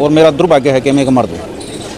और मेरा दुर्भाग्य है कि मैं एक मर्द हूँ,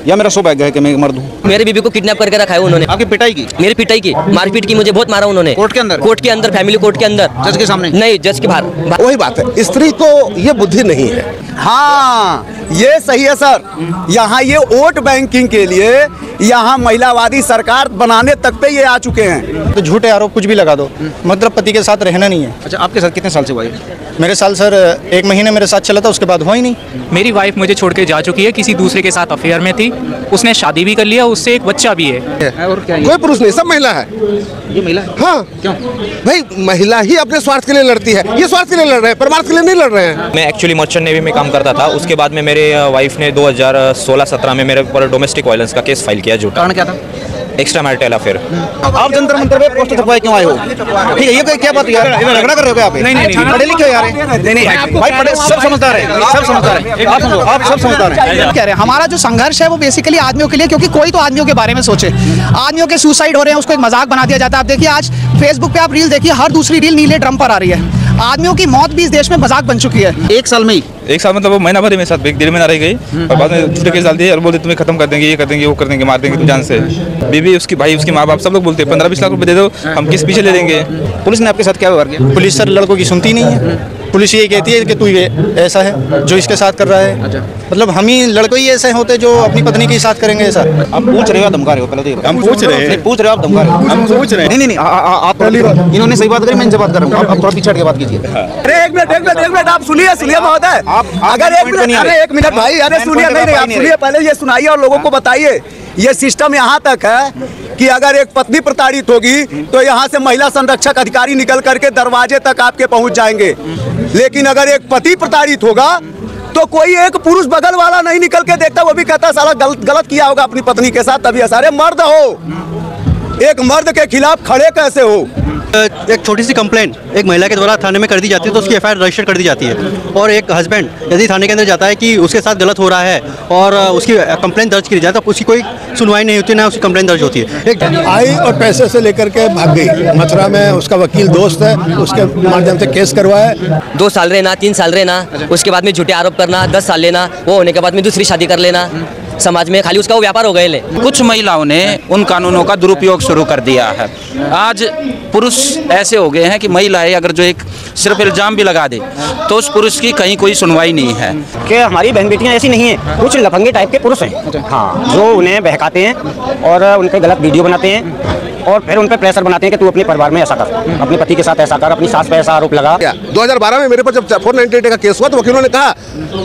या मेरा सौभाग्य है कि मैं एक मर्द हूँ। मेरी बीबी को किडनैप करके रखा है उन्होंने। आपकी पिटाई की? मेरी पिटाई की, मारपीट की, मुझे बहुत मारा उन्होंने। कोर्ट के अंदर? कोर्ट के अंदर, फैमिली कोर्ट के अंदर। जज के सामने? नहीं, जज के बाहर। वही बात है, स्त्री को ये बुद्धि नहीं है। हाँ, ये सही है सर। यहाँ ये वोट बैंकिंग के लिए यहाँ महिलावादी सरकार बनाने तक पे ये आ चुके हैं। तो झूठे आरोप कुछ भी लगा दो, मतलब पति के साथ रहना नहीं है। अच्छा, आपके साथ कितने साल से हुआ ये? मेरे साल सर 1 महीने मेरे साथ चला था, उसके बाद हुआ ही नहीं। मेरी वाइफ मुझे छोड़ के जा चुकी है, किसी दूसरे के साथ अफेयर में थी, उसने शादी भी कर लिया, उससे एक बच्चा भी है। और क्या? कोई पुरुष नहीं, सब महिला है। ये महिला है? हाँ, क्यों भाई महिला ही अपने स्वार्थ के लिए लड़ती है, ये स्वार्थ के लिए लड़ रहे हैं, परमार्थ के लिए नहीं लड़ रहे हैं। मैं एक्चुअली मर्चेंट नेवी में काम करता था, उसके बाद में मेरे वाइफ ने 2016-17 में मेरे ऊपर डोमेस्टिक वायलेंस का केस फाइल किया। झूठा। कारण क्या था? Extra marital affair. आप जंतर मंतर पे पोस्टर छपवाए क्यों आए हो? ठीक है, ये क्या बात यार? झगड़ा कर रहे हो क्या आप? नहीं, पढ़े लिखे हो यार? नहीं, भाई पढ़े, सब समझदार है, सब समझदार है। आप सुनो, आप सब समझदार हैं। कह रहे हैं हमारा जो संघर्ष है वो बेसिकली आदमियों के लिए, क्योंकि कोई तो आदमियों के बारे में सोचे। आदमियों के सुसाइड हो रहे हैं, उसको एक मजाक बना दिया जाता है। आप देखिए आज फेसबुक पे आप रील देखिए, हर दूसरी रील नीले ड्रम पर आ रही है। आदमियों की मौत भी इस देश में मजाक बन चुकी है। 1 साल में ही? 1 साल मतलब वो महीना भर मेरे साथ 1.5 महीना रह गई और बाद में झूठे केस डाल दिए और बोलते तुम्हें खत्म कर देंगे, ये कर देंगे, वो कर देंगे, मार देंगे तुम जान से। बीबी, उसकी भाई, उसके माँ बाप सब लोग बोलते हैं 15-20 लाख रुपए दे दो, हम किस पीछे ले लेंगे। पुलिस ने आपके साथ क्या व्यवहार किया? पुलिस सर लड़कों की सुनती नहीं है। पुलिस ये कहती है कि तू ये ऐसा है जो इसके साथ कर रहा है। अच्छा। मतलब हम ही लड़कों ही ऐसे होते जो अपनी पत्नी के साथ करेंगे ऐसा। आप पूछ रहे हो, धमका रहे हो? पहले तो हम पूछ रहे हैं। पूछ रहे हो, आप धमका रहे हो? हम पूछ रहे हैं। नहीं, आप इन्होंने सही बात करी, मैं इनसे बात कर रहा हूँ। आप थोड़ा पीछे हट के बात कीजिए। अरे एक मिनट आप सुनिए महोदय। अगर 1 मिनट भाई, अरे सुनिए, नहीं आप सुनिए, पहले ये सुनाइए और लोगों को बताइए। ये सिस्टम यहाँ तक है कि अगर एक पत्नी प्रताड़ित होगी तो यहाँ से महिला संरक्षक अधिकारी निकल करके दरवाजे तक आपके पहुँच जाएंगे, लेकिन अगर एक पति प्रताड़ित होगा तो कोई एक पुरुष बगल वाला नहीं निकल के देखता, वो भी कहता साला गलत किया होगा अपनी पत्नी के साथ, तभी सारे मर्द हो, एक मर्द के खिलाफ खड़े कैसे हो? एक छोटी सी कंप्लेंट एक महिला के द्वारा थाने में कर दी जाती है तो उसकी एफआईआर रजिस्टर कर दी जाती है। और एक हस्बैंड यदि थाने के अंदर जाता है कि उसके साथ गलत हो रहा है और उसकी कंप्लेंट दर्ज की जाए तो उसकी कोई सुनवाई नहीं होती, ना उसकी कंप्लेंट दर्ज होती है। एक आई और पैसे से लेकर के भाग गई। मथुरा में उसका वकील दोस्त है, उसके माध्यम से केस करवाया। 2 साल रहना, 3 साल रहना, उसके बाद में झूठे आरोप करना, 10 साल लेना, वो होने के बाद में दूसरी शादी कर लेना। समाज में खाली उसका वो व्यापार हो गए। कुछ महिलाओं ने उन कानूनों का दुरुपयोग शुरू कर दिया है। आज पुरुष ऐसे हो गए हैं कि महिलाएं अगर जो एक सिर्फ इल्जाम भी लगा दे तो उस पुरुष की कहीं कोई सुनवाई नहीं है। कि हमारी बहन बेटियां ऐसी नहीं हैं, कुछ लफंगे टाइप के पुरुष हैं, हाँ, जो उन्हें बहकाते हैं और उनके गलत वीडियो बनाते हैं और फिर उन पर प्रेशर बनाते हैं कि तू अपने परिवार में ऐसा कर, अपने पति के साथ ऐसा कर, अपनी सास पे ऐसा आरोप लगा। 2012 में मेरे पर जब 498 का केस हुआ तो वकीलों ने कहा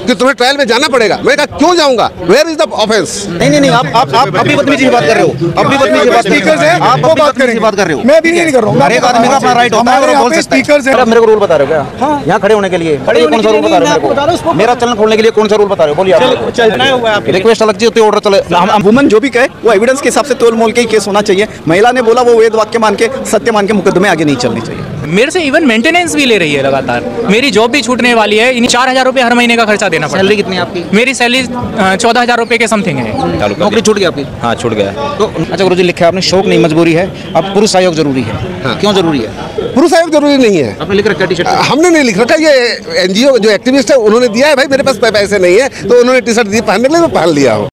कि तुम्हें ट्रायल में जाना पड़ेगा। मैंने कहा क्यों जाऊंगा, वेयर इज द ऑफेंस? नहीं, आप अभी बदतमीजी की बात कर रहे हो, अभी बदतमीजी की आपको बात कर रहे हो। मैं भी नहीं कर रहा हूँ। हर एक आदमी का अपना राइट होता है, बोल सकता है। मेरे को रूल बता रहे हो क्या? यहाँ खड़े होने के लिए कौन सा रूल बता रहे हो मेरे को? मेरा चैनल खोलने के लिए कौन सा रूल बता रहे हो? बोलिए आप। रिक्वेस्ट अलग चीज होती है, ऑर्डर चले। वुमन जो भी कहे वो एविडेंस के हिसाब से तोल मोल के ही केस होना चाहिए। महिला ने बोला वो वेद वाक्य मान के, सत्य मान के मुकदमे आगे नहीं चलने चाहिए। मेरे से इवन मेंटेनेंस भी ले रही है लगातार। मेरी जॉब भी छूटने वाली है, इन 4000 रुपये हर महीने का खर्चा देना पड़ता है। सैलरी कितनी है आपकी? मेरी सैलरी 14000 रुपये के समथिंग है। नौकरी छूट गई आपकी? हाँ, छूट गया। तो अच्छा गुरुजी, लिखा है आपने शौक नहीं मजबूरी है। अब पुरुष आयोग जरूरी है। क्यों जरूरी है? पुरुष आयोग जरूरी नहीं है। आपने लिख रखा टी-शर्ट? हमने नहीं लिख रखा, ये एनजीओ जो एक्टिविस्ट है उन्होंने दिया है। भाई मेरे पास पैसे नहीं है तो उन्होंने टी-शर्ट दी पहनने के लिए, मैं पहन लिया हूँ।